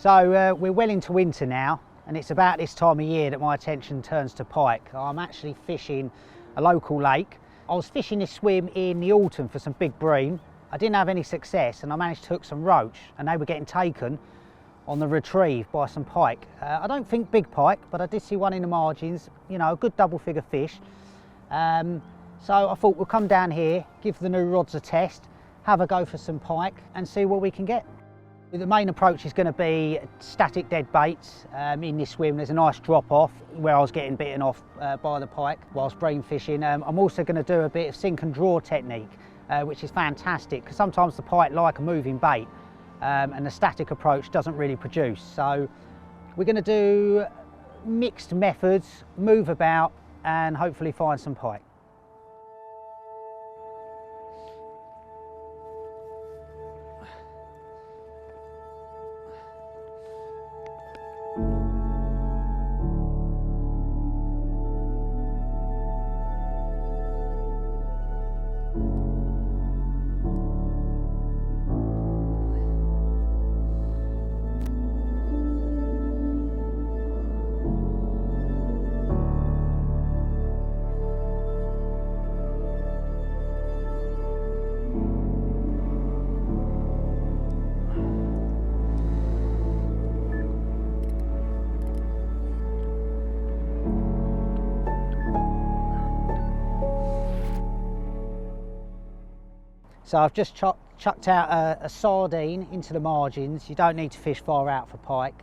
So we're well into winter now, and it's about this time of year that my attention turns to pike. I'm actually fishing a local lake. I was fishing this swim in the autumn for some big bream. I didn't have any success, and I managed to hook some roach, and they were getting taken on the retrieve by some pike. I don't think big pike, but I did see one in the margins, you know, a good double figure fish. So I thought we'll come down here, give the new rods a test, have a go for some pike and see what we can get. The main approach is going to be static dead baits. In this swim there's a nice drop off where I was getting bitten off by the pike whilst bream fishing. I'm also going to do a bit of sink and draw technique, which is fantastic because sometimes the pike like a moving bait and the static approach doesn't really produce. So we're going to do mixed methods, move about and hopefully find some pike. So I've just chucked out a sardine into the margins. You don't need to fish far out for pike.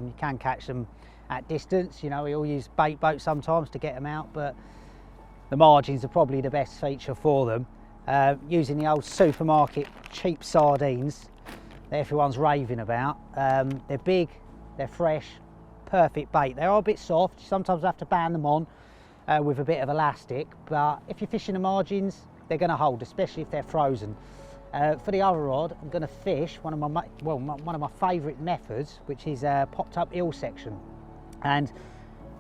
You can catch them at distance. You know, we all use bait boats sometimes to get them out, but the margins are probably the best feature for them. Using the old supermarket cheap sardines that everyone's raving about. They're big, they're fresh, perfect bait. They are a bit soft. You sometimes have to band them on with a bit of elastic, but if you're fishing the margins, they're going to hold, especially if they're frozen. For the other rod, I'm going to fish one of my favourite methods, which is a popped up eel section, and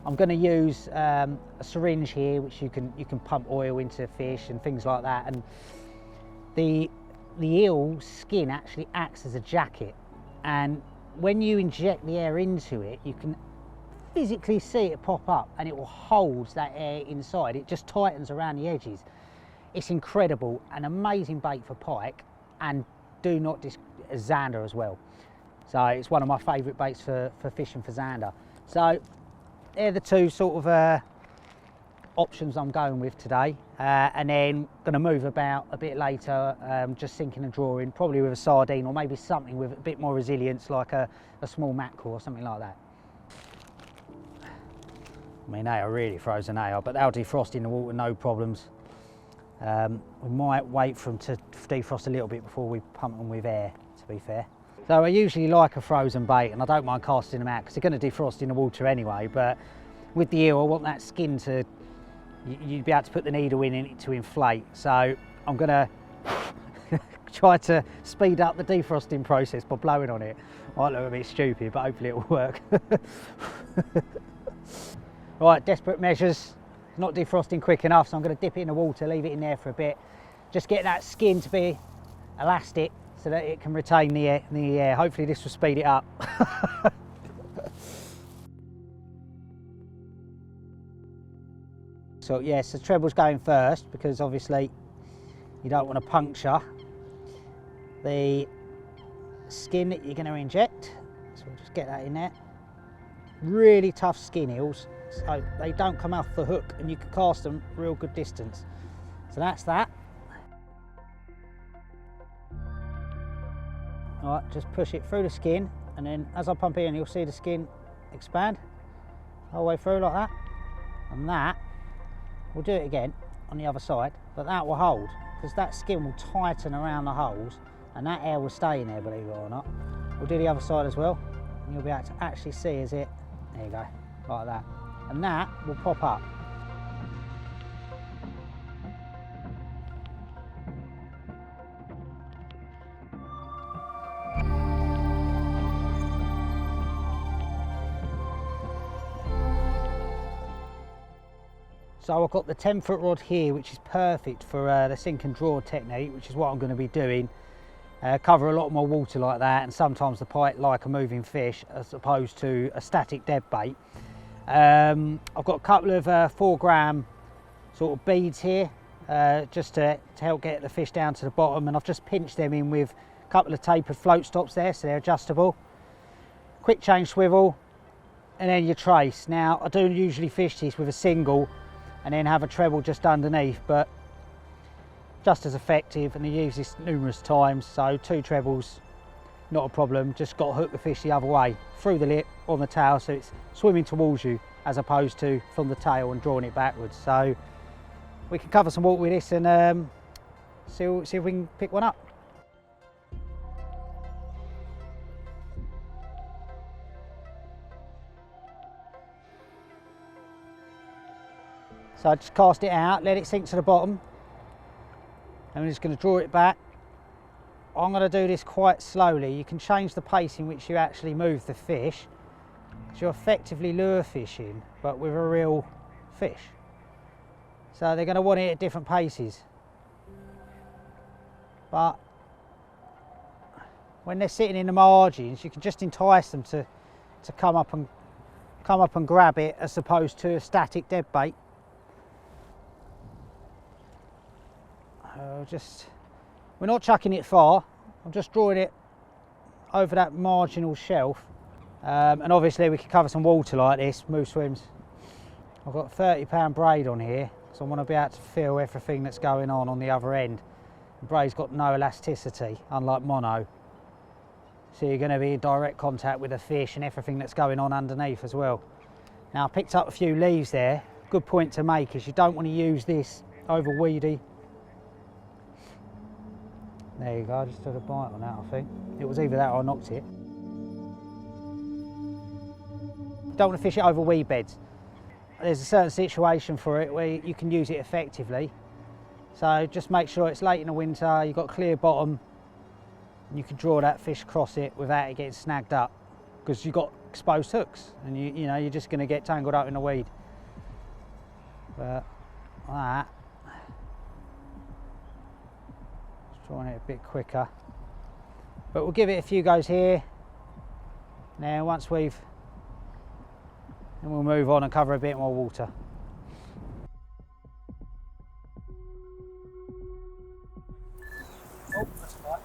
I'm going to use a syringe here, which you can pump oil into fish and things like that. And the eel skin actually acts as a jacket, and when you inject the air into it, you can physically see it pop up, and it will hold that air inside. It just tightens around the edges. It's incredible, an amazing bait for pike, and do not zander as well. So it's one of my favourite baits for fishing for zander. So they're the two sort of options I'm going with today, and then going to move about a bit later, just sinking and drawing, probably with a sardine or maybe something with a bit more resilience, like a small mackerel or something like that. I mean, they are really frozen, they are, but they'll defrost in the water, no problems. We might wait for them to defrost a little bit before we pump them with air, to be fair. So I usually like a frozen bait, and I don't mind casting them out because they're going to defrost in the water anyway, but with the eel I want that skin to, you'd be able to put the needle in it to inflate. So I'm going to try to speed up the defrosting process by blowing on it. Might look a bit stupid, but hopefully it will work. Right, desperate measures. Not defrosting quick enough, so I'm going to dip it in the water, leave it in there for a bit, just get that skin to be elastic so that it can retain the air. Hopefully this will speed it up. So yes, the treble's going first because obviously you don't want to puncture the skin that you're going to inject. So we'll just get that in there. Really tough skin eels, so they don't come off the hook and you can cast them real good distance. So that's that. All right, just push it through the skin, and then as I pump in you'll see the skin expand all the way through like that. And that, we'll do it again on the other side, but that will hold because that skin will tighten around the holes and that air will stay in there, believe it or not. We'll do the other side as well, and you'll be able to actually see as it, there you go, like that. And that will pop up. So I've got the 10-foot rod here, which is perfect for the sink and draw technique, which is what I'm going to be doing. cover a lot more water like that, and sometimes the pike like a moving fish as opposed to a static dead bait. I've got a couple of 4 gram sort of beads here, just to help get the fish down to the bottom, and I've just pinched them in with a couple of tapered float stops there, so they're adjustable. Quick change swivel, and then your trace. Now I do usually fish this with a single and then have a treble just underneath, but just as effective, and I use this numerous times, so 2 trebles, not a problem. Just got to hook the fish the other way, through the lip, on the tail, so it's swimming towards you as opposed to from the tail and drawing it backwards. So we can cover some water with this and see if we can pick one up. So I just cast it out, let it sink to the bottom. I'm just going to draw it back. I'm going to do this quite slowly. You can change the pace in which you actually move the fish, because you're effectively lure fishing, but with a real fish. So they're going to want it at different paces. But when they're sitting in the margins, you can just entice them to come up and grab it, as opposed to a static dead bait. We're not chucking it far, I'm just drawing it over that marginal shelf, and obviously we can cover some water like this, smooth swims. I've got a 30-pound braid on here, so I want to be able to feel everything that's going on the other end. The braid's got no elasticity, unlike mono, so you're going to be in direct contact with the fish and everything that's going on underneath as well. Now I picked up a few leaves there. Good point to make is you don't want to use this over weedy. There you go, I just took a bite on that, I think. It was either that or I knocked it. Don't want to fish it over weed beds. There's a certain situation for it where you can use it effectively. So just make sure it's late in the winter, you've got a clear bottom, and you can draw that fish across it without it getting snagged up, because you've got exposed hooks, and you know, you're just going to get tangled up in the weed. But that. Drawing it a bit quicker, but we'll give it a few goes here. Now once then we'll move on and cover a bit more water. Oh, that's right.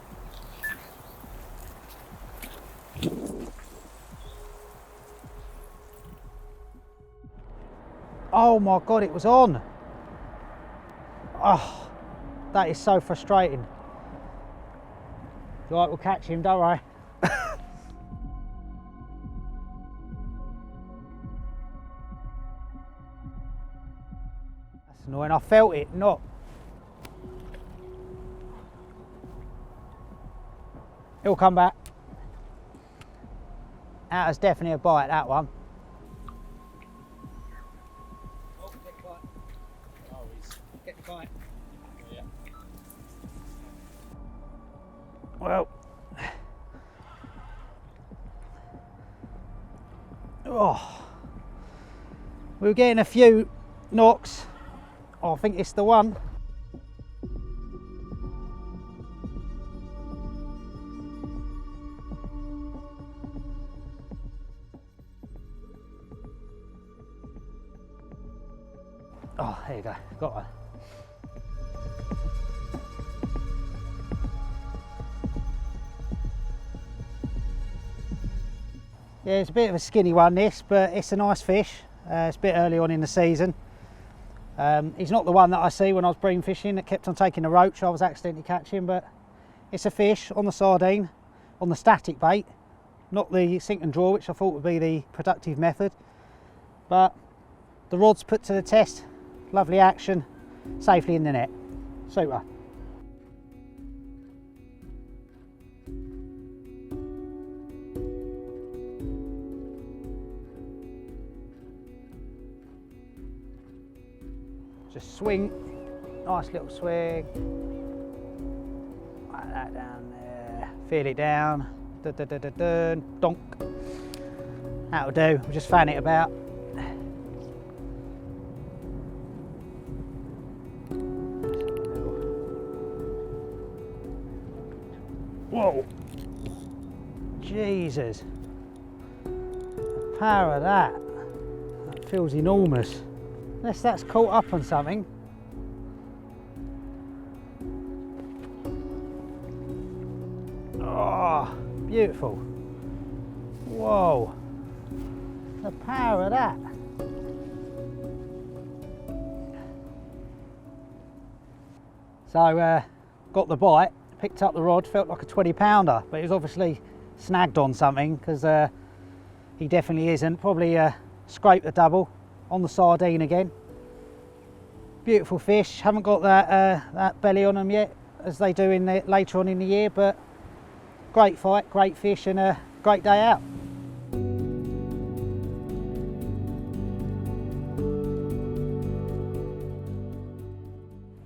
Oh my God, it was on. Oh, that is so frustrating. Right, we'll catch him, don't worry. That's annoying, I felt it, not. He'll come back. That was definitely a bite, that one. Oh, get the bite. Oh, he's get the bite. Yeah. Well, oh, we were getting a few knocks. Oh, I think it's the one. Oh, there you go, got one. Yeah, it's a bit of a skinny one this, but it's a nice fish. It's a bit early on in the season. He's not the one that I see when I was bream fishing that kept on taking the roach I was accidentally catching, but it's a fish on the sardine, on the static bait, not the sink and draw, which I thought would be the productive method. But the rod's put to the test, lovely action, safely in the net. Super. Just swing, nice little swing, like that down there, feel it down, dun, dun, dun, dun, dun, donk. That'll do, we'll just fan it about. Whoa, Jesus, the power of that feels enormous. Unless that's caught up on something. Oh, beautiful. Whoa, the power of that. So got the bite, picked up the rod, felt like a 20-pounder, but it was obviously snagged on something, because he definitely isn't. Probably scraped the double on the sardine again. Beautiful fish. Haven't got that belly on them yet, as they do later on in the year, but great fight, great fish, and a great day out.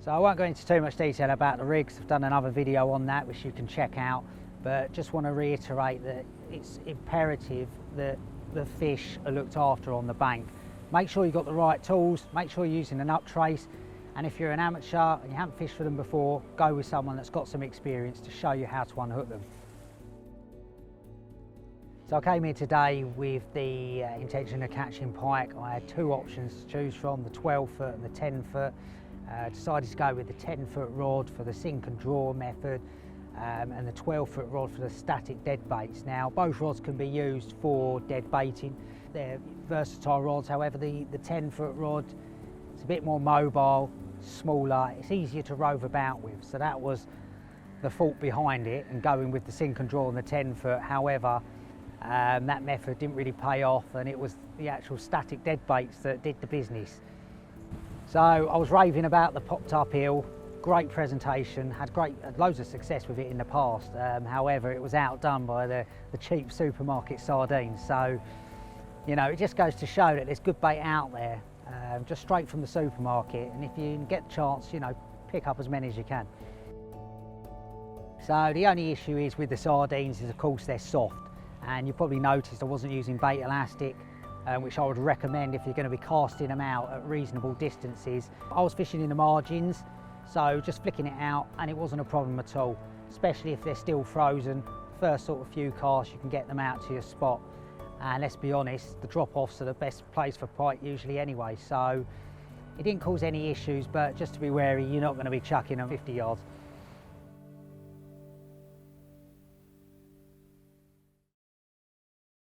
So I won't go into too much detail about the rigs. I've done another video on that which you can check out, but just want to reiterate that it's imperative that the fish are looked after on the bank. Make sure you've got the right tools, make sure you're using an up trace, and if you're an amateur and you haven't fished for them before, go with someone that's got some experience to show you how to unhook them. So I came here today with the intention of catching pike. I had two options to choose from, the 12-foot and the 10-foot. Decided to go with the 10-foot rod for the sink and draw method, and the 12-foot rod for the static dead baits. Now both rods can be used for dead baiting. They're versatile rods. However, the 10-foot rod is a bit more mobile, smaller, it's easier to rove about with. So that was the thought behind it, and going with the sink and draw and the 10-foot. However, that method didn't really pay off, and it was the actual static dead baits that did the business. So I was raving about the popped up eel. Great presentation, had loads of success with it in the past. However, it was outdone by the cheap supermarket sardines. So, you know, it just goes to show that there's good bait out there, just straight from the supermarket. And if you can get the chance, you know, pick up as many as you can. So the only issue is with the sardines is, of course, they're soft. And you probably noticed I wasn't using bait elastic, which I would recommend if you're going to be casting them out at reasonable distances. I was fishing in the margins, so just flicking it out, and it wasn't a problem at all, especially if they're still frozen. First sort of few casts, you can get them out to your spot. And let's be honest, the drop-offs are the best place for pike usually anyway, so it didn't cause any issues, but just to be wary, you're not going to be chucking them 50 yards.